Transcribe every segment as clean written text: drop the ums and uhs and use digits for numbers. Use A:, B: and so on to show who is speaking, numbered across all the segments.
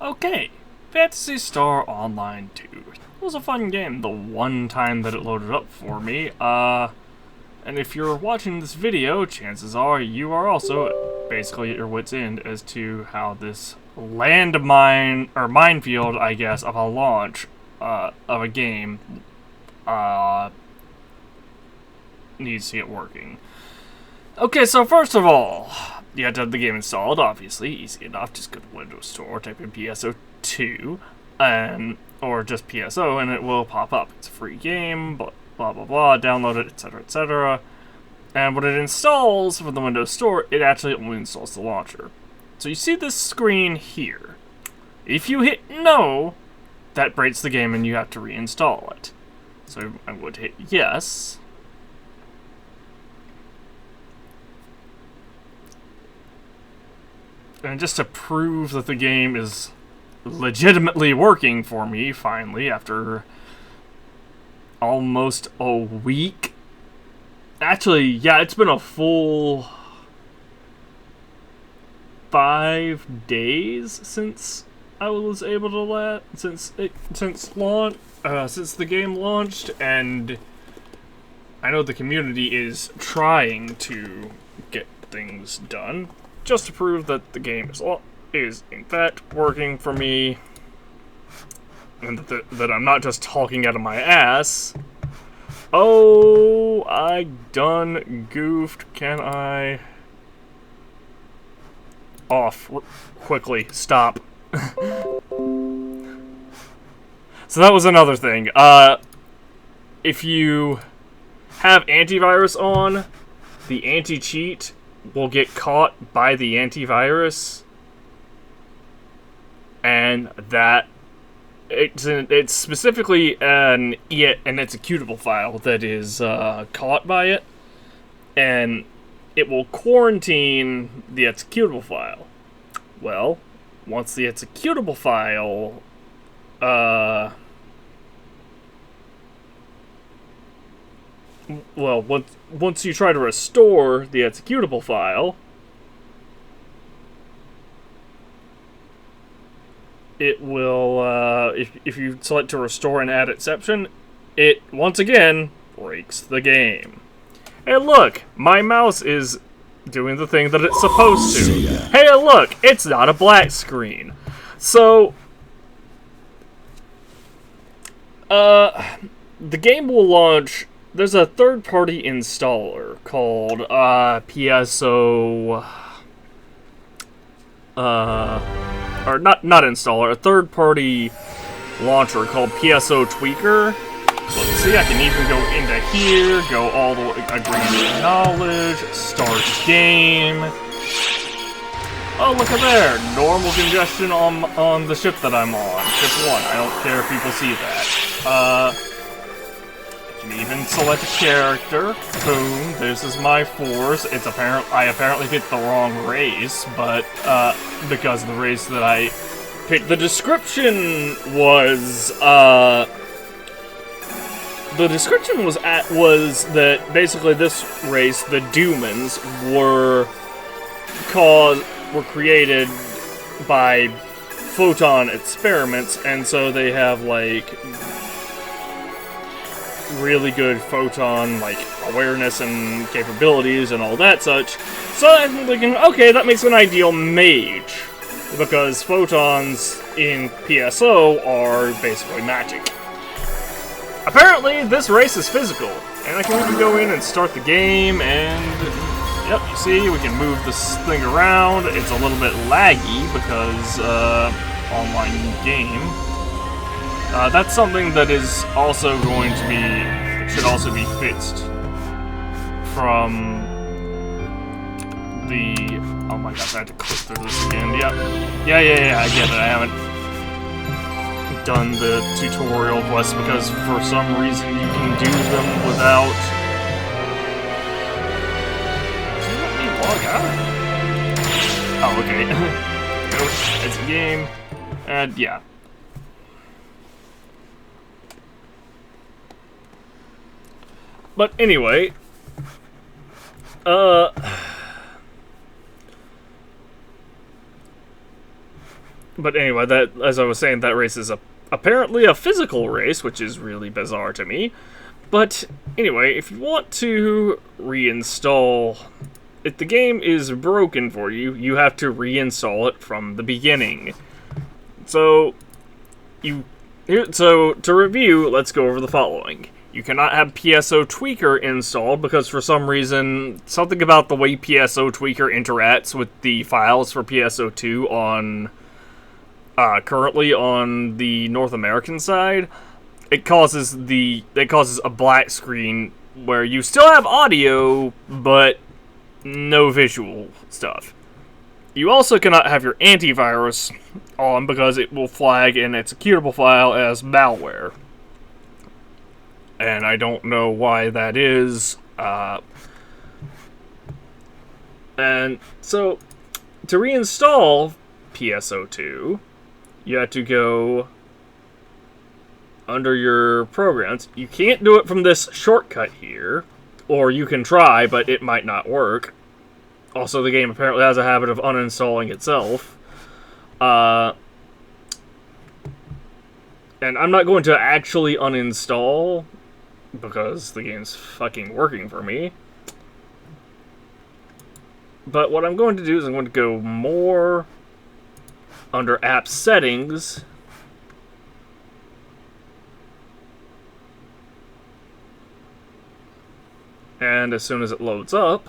A: Okay, Phantasy Star Online 2. It was a fun game the one time that it loaded up for me. And if you're watching this video, chances are you are also basically at your wit's end as to how this landmine, or minefield, I guess, of a launch of a game needs to get working. Okay, so first of all, you have to have the game installed, obviously. Easy enough. Just go to Windows Store, type in PSO2, or just PSO, and it will pop up. It's a free game, blah, blah, blah, download it, etc., etc. And when it installs from the Windows Store, it actually only installs the launcher. So you see this screen here. If you hit no, that breaks the game and you have to reinstall it. So I would hit yes. And just to prove that the game is legitimately working for me, finally, after almost a week. Actually, yeah, it's been a full 5 days since I was able to since the game launched, and I know the community is trying to get things done, just to prove that the game is in fact working for me, and that I'm not just talking out of my ass. Oh, I done goofed. Can I? Off. Quickly. Stop. So that was another thing. If you have antivirus on, the anti-cheat will get caught by the antivirus, and that it's specifically an executable file that is caught by it, and it will quarantine the executable file. Well, once the executable file once you try to restore the executable file, it will, if you select to restore and add exception, it, once again, breaks the game. Hey look, my mouse is doing the thing that it's supposed to. Hey look, it's not a black screen. So, the game will launch. There's a third-party installer called PSO, or not installer, a third-party launcher called PSO Tweaker. So see, I can even go into here, go all the way, agree to knowledge, start game. Oh, look at there, normal congestion on the ship that I'm on, ship 1. I don't care if people see that. I can even select a character. Boom, this is my force. It's I apparently picked the wrong race, but because the race that I picked, the description was that basically this race, the Dumans, were created by photon experiments, and so they have like really good photon like awareness and capabilities and all that such. So I'm thinking, okay, that makes an ideal mage, because photons in PSO are basically magic. Apparently, this race is physical, and I can even go in and start the game, and yep, you see, we can move this thing around. It's a little bit laggy because online game. That's something that is also going to be, should also be fixed from the, oh my gosh, I had to click through this again. Yep. Yeah, I get it. I haven't done the tutorial quests because for some reason you can do them without. Should you let me log out? Oh, okay. It's a game, and yeah. But anyway, But anyway, that, as I was saying, that race is apparently a physical race, which is really bizarre to me. But anyway, if you want to reinstall, if the game is broken for you, you have to reinstall it from the beginning. So to review, let's go over the following. You cannot have PSO Tweaker installed because for some reason, something about the way PSO Tweaker interacts with the files for PSO2 on currently on the North American side, it causes a black screen where you still have audio but no visual stuff. You also cannot have your antivirus on because it will flag an executable file as malware. And I don't know why that is. And so, to reinstall PSO2, you have to go under your programs. You can't do it from this shortcut here, or you can try, but it might not work. Also, the game apparently has a habit of uninstalling itself. And I'm not going to actually uninstall, because the game's fucking working for me. But what I'm going to do is I'm going to go more under App Settings. And as soon as it loads up,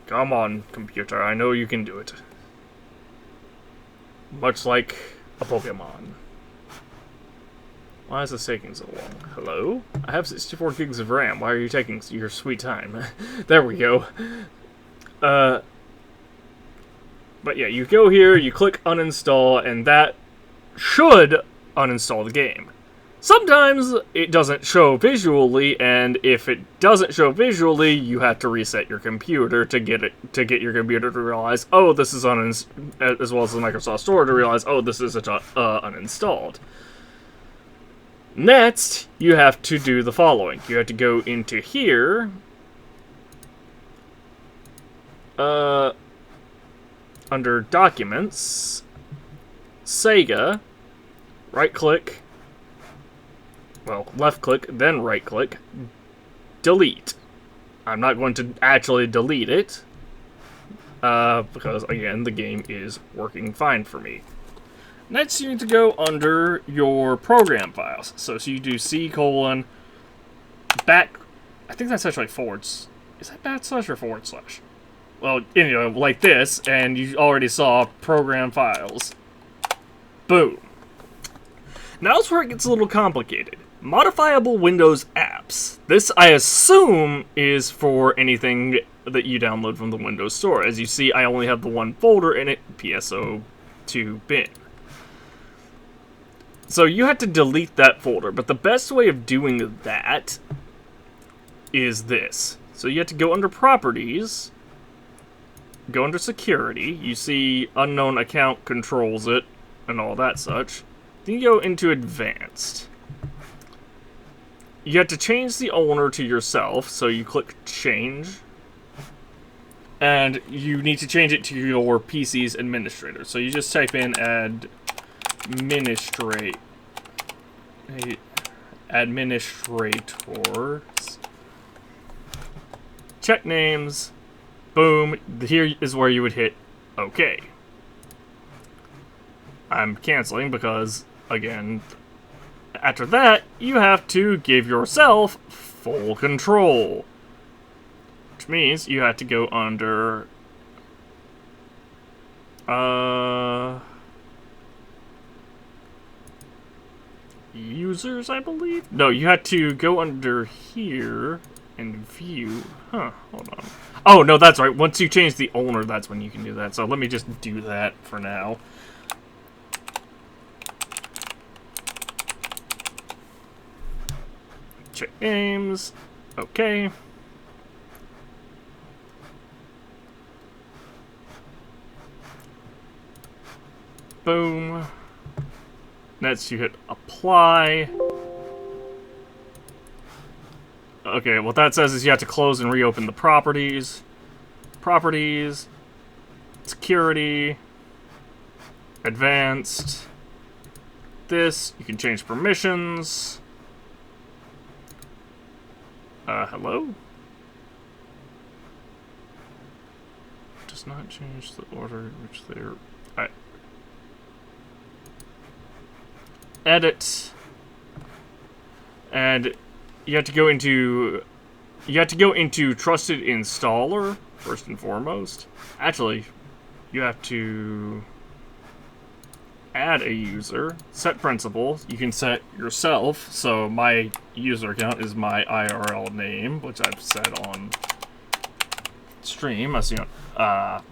A: come on, computer, I know you can do it. Much like a Pokemon. Why is this taking so long? Hello? I have 64 gigs of RAM. Why are you taking your sweet time? There we go. But yeah, you go here, you click uninstall, and that should uninstall the game. Sometimes it doesn't show visually, and if it doesn't show visually, you have to reset your computer to get your computer to realize, oh, this is as well as the Microsoft Store to realize, oh, this is uninstalled. Next, you have to do the following. You have to go into here, under Documents, Sega, right-click, well, left-click, then right-click, delete. I'm not going to actually delete it, because, again, the game is working fine for me. Next, you need to go under your program files. So you do C:, I think that's actually forwards. Is that / or /? Well, anyway, like this, and you already saw program files. Boom. Now that's where it gets a little complicated. Modifiable Windows apps. This, I assume, is for anything that you download from the Windows Store. As you see, I only have the one folder in it, PSO2 bin. So you have to delete that folder, but the best way of doing that is this. So you have to go under Properties, go under Security, you see Unknown Account controls it, and all that such. Then you go into Advanced. You have to change the owner to yourself, so you click Change. And you need to change it to your PC's administrator. So you just type in administrators. Check names. Boom. Here is where you would hit OK. I'm canceling because, again, after that, you have to give yourself full control. Which means you have to go under users, I believe? No, you had to go under here and view. Huh, hold on. Oh, no, that's right. Once you change the owner, that's when you can do that. So let me just do that for now. Check names. Okay. Boom. Next, you hit apply. Okay, what that says is you have to close and reopen the properties. Properties. Security. Advanced. This. You can change permissions. Hello? Does not change the order in which they're... Alright. Edit. And you have to go into... You have to go into Trusted Installer, first and foremost. Actually, you have to... add a user, set principal. You can set yourself, so my user account is my IRL name, which I've set on stream. I see on,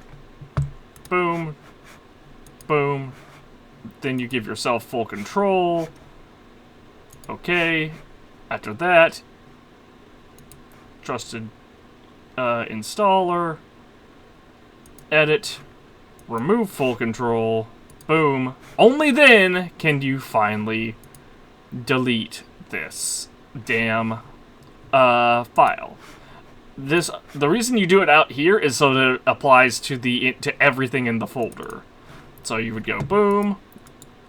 A: boom, boom. Then you give yourself full control. Okay. After that, trusted installer, edit, remove full control. Boom. Only then can you finally delete this damn file. The reason you do it out here is so that it applies to everything in the folder. So you would go boom,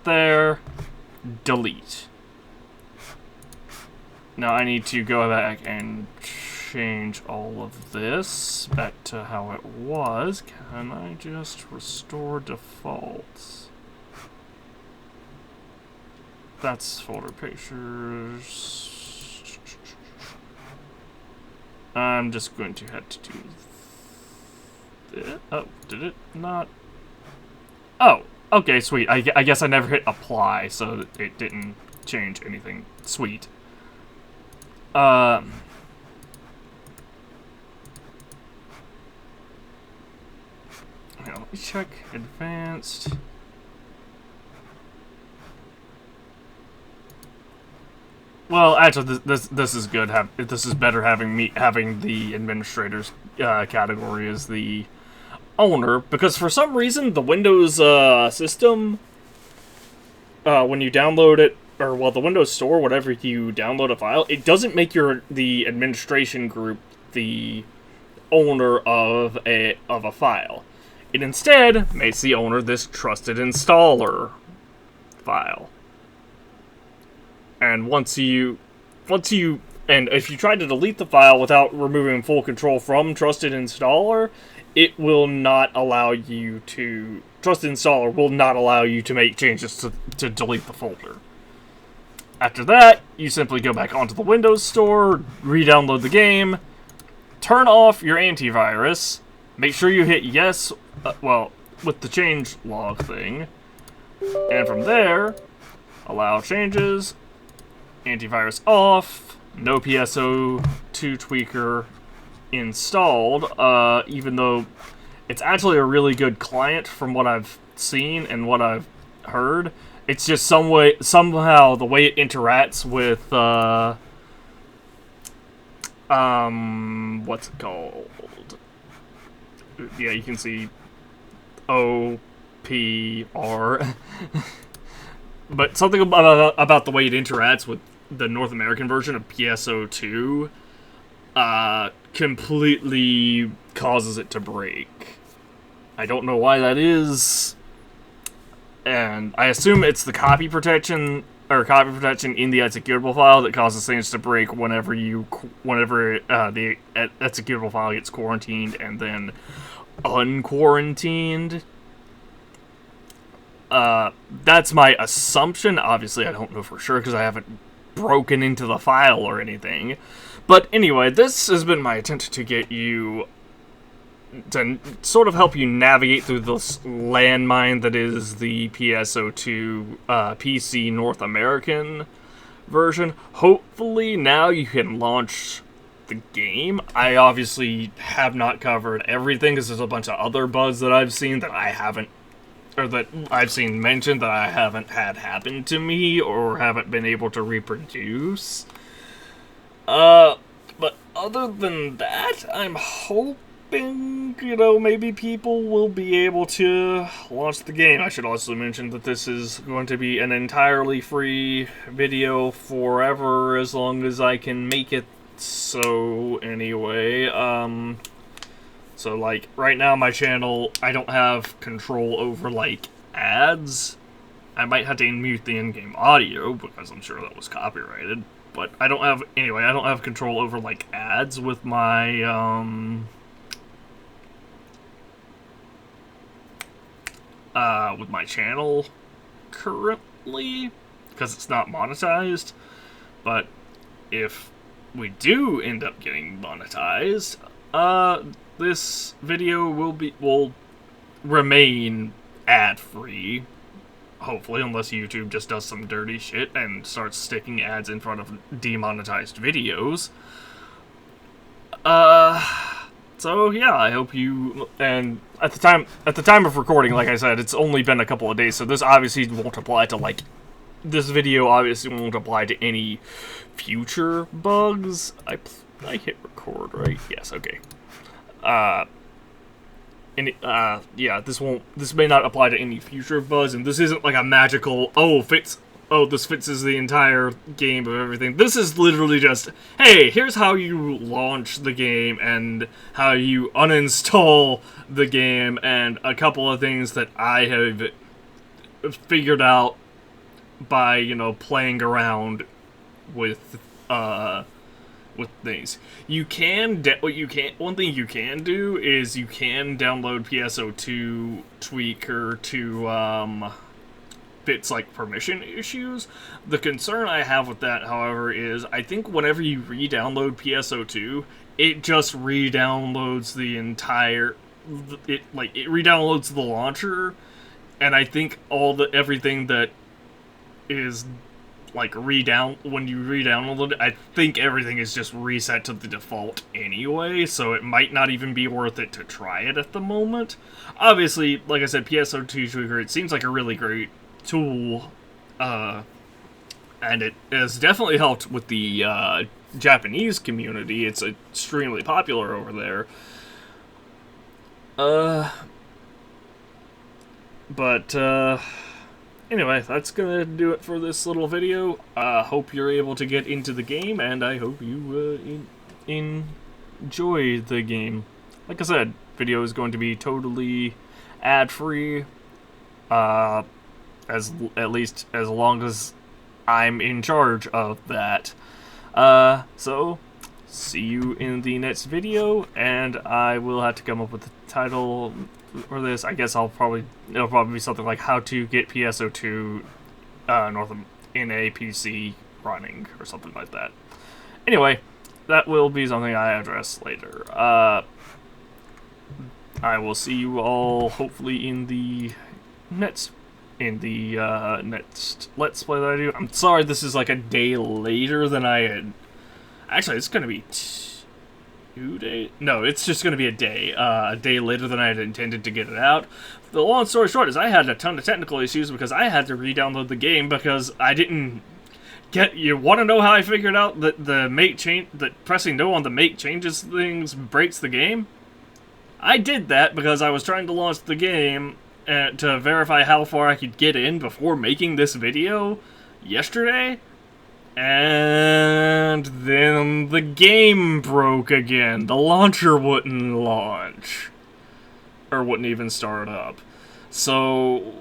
A: there, delete. Now I need to go back and change all of this back to how it was. Can I just restore defaults? That's folder pictures. I'm just going to have to do this. Oh, did it not? Oh, okay, sweet. I guess I never hit apply, so it didn't change anything. Sweet. Let me check advanced. Well, actually, this is good. This is better having the administrator's category as the owner, because for some reason the Windows system, when you download it, or well, the Windows Store, whenever you download a file, it doesn't make the administration group the owner of a file. It instead makes the owner this trusted installer file. And if you try to delete the file without removing full control from Trusted Installer, it will not allow you to... Trusted Installer will not allow you to make changes to delete the folder. After that, you simply go back onto the Windows Store, re-download the game, turn off your antivirus, make sure you hit yes, with the change log thing, and from there, allow changes, antivirus off, no PSO2 tweaker installed, even though it's actually a really good client from what I've seen and what I've heard. It's just somehow the way it interacts with, what's it called? Yeah, you can see OPR. But something about the way it interacts with the North American version of PSO2 completely causes it to break. I don't know why that is, and I assume it's the copy protection in the executable file that causes things to break whenever the executable file gets quarantined and then unquarantined. That's my assumption. Obviously, I don't know for sure because I haven't broken into the file or anything. But anyway, this has been my attempt to get you... to sort of help you navigate through this landmine that is the PSO2 PC North American version. Hopefully now you can launch the game. I obviously have not covered everything because there's a bunch of other bugs that I've seen that I haven't, or that I've seen mentioned that I haven't had happen to me or haven't been able to reproduce. But other than that, I'm hoping, maybe people will be able to launch the game. I should also mention that this is going to be an entirely free video forever as long as I can make it So anyway, so like right now my channel, I don't have control over like ads. I might have to mute the in-game audio because I'm sure that was copyrighted. But I don't have, anyway, I don't have control over like ads with my channel currently because it's not monetized. But if we do end up getting monetized, this video will remain ad-free, hopefully, unless YouTube just does some dirty shit and starts sticking ads in front of demonetized videos. So yeah, I hope you, and at the time of recording, like I said, it's only been a couple of days, so this obviously won't apply to like, this video obviously won't apply to any future bugs. I hit record, right? Yes, okay. Yeah, this may not apply to any future bugs, and this isn't like a magical, this fixes the entire game of everything. This is literally just, hey, here's how you launch the game, and how you uninstall the game, and a couple of things that I have figured out by, you know, playing around with things. One thing you can do is you can download PSO2 Tweaker to fix like permission issues. The concern I have with that, however, is I think whenever you re-download PSO2, it just re-downloads the entire, it re-downloads the launcher, and I think everything that is like when you re-download it, I think everything is just reset to the default anyway, so it might not even be worth it to try it at the moment. Obviously, like I said, PSO2 Tweaker, it seems like a really great tool, and it has definitely helped with the Japanese community. It's extremely popular over there. Anyway, that's gonna do it for this little video. Hope you're able to get into the game, and I hope you enjoy the game. Like I said, video is going to be totally ad-free, at least as long as I'm in charge of that. So, see you in the next video, and I will have to come up with the title for this. I guess it'll probably be something like how to get PSO2 NA PC running, or something like that. Anyway, that will be something I address later. I will see you all hopefully in the next Let's Play that I do. I'm sorry this is like a day later than I had. Actually, it's gonna be 2 days. No, it's just gonna be a day later than I had intended to get it out. The long story short is I had a ton of technical issues because I had to re-download the game because I didn't get. You want to know how I figured out that that pressing no on the make changes things breaks the game? I did that because I was trying to launch the game to verify how far I could get in before making this video yesterday, and then the game broke again. The launcher wouldn't launch, or wouldn't even start up. So,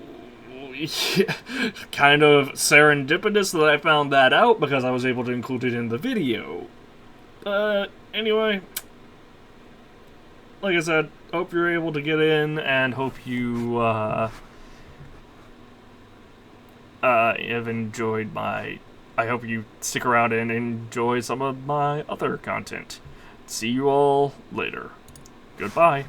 A: yeah, kind of serendipitous that I found that out because I was able to include it in the video. Anyway, like I said, hope you're able to get in, and hope you have enjoyed I hope you stick around and enjoy some of my other content. See you all later. Goodbye.